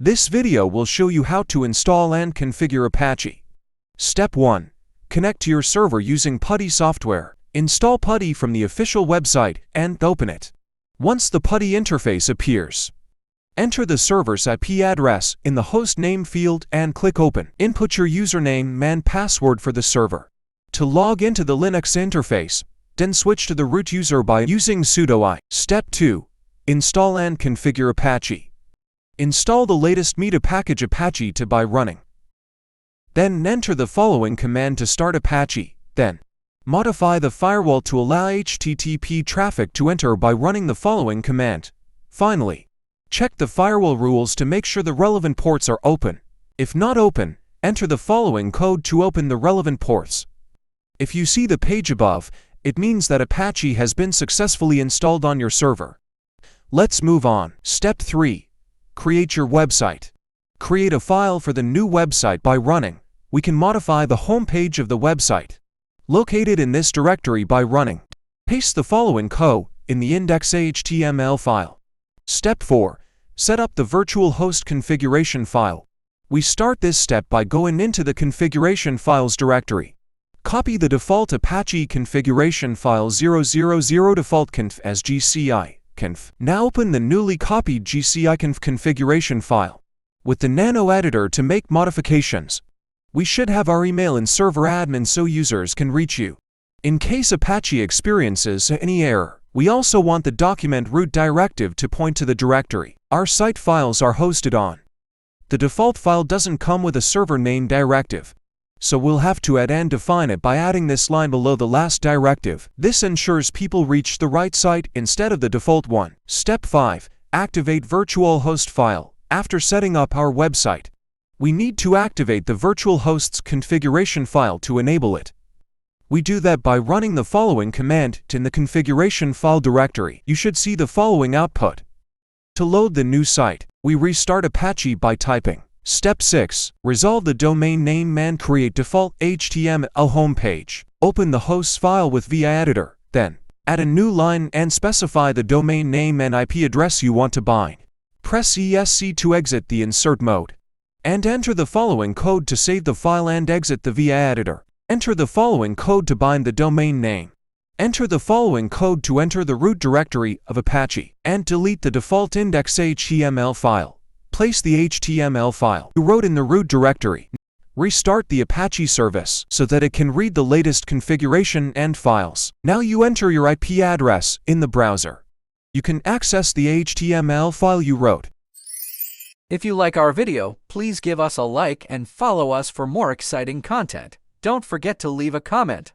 This video will show you how to install and configure Apache. Step 1. Connect to your server using PuTTY software. Install PuTTY from the official website and open it. Once the PuTTY interface appears, enter the server's IP address in the host name field and click Open. Input your username and password for the server. To log into the Linux interface, then switch to the root user by using sudo I. Step 2. Install and configure Apache. Install the latest media package Apache to by running. Then enter the following command to start Apache. Then modify the firewall to allow HTTP traffic to enter by running the following command. Finally, check the firewall rules to make sure the relevant ports are open. If not open, enter the following code to open the relevant ports. If you see the page above, it means that Apache has been successfully installed on your server. Let's move on. Step 3. Create your website. Create a file for the new website by running. We can modify the home page of the website, located in this directory, by running. Paste the following code in the index.html file. Step 4. Set up the virtual host configuration file. We start this step by going into the configuration files directory. Copy the default Apache configuration file 000 default.conf as gci.conf. Now open the newly copied gci.conf configuration file with the nano editor to make modifications. We should have our email in server admin so users can reach you. In case Apache experiences any error, we also want the document root directive to point to the directory our site files are hosted on. The default file doesn't come with a server name directive, so we'll have to add and define it by adding this line below the last directive. This ensures people reach the right site instead of the default one. Step 5. Activate virtual host file. After setting up our website, we need to activate the virtual host's configuration file to enable it. We do that by running the following command in the configuration file directory. You should see the following output. To load the new site, we restart Apache by typing. Step 6. Resolve the domain name and create default HTML homepage. Open the host's file with via editor, then add a new line and specify the domain name and IP address you want to bind. Press ESC to exit the insert mode, and enter the following code to save the file and exit the via editor. Enter the following code to bind the domain name. Enter the following code to enter the root directory of Apache, and delete the default index.html file. Place the HTML file you wrote in the root directory. Restart the Apache service so that it can read the latest configuration and files. Now you enter your IP address in the browser. You can access the HTML file you wrote. If you like our video, please give us a like and follow us for more exciting content. Don't forget to leave a comment.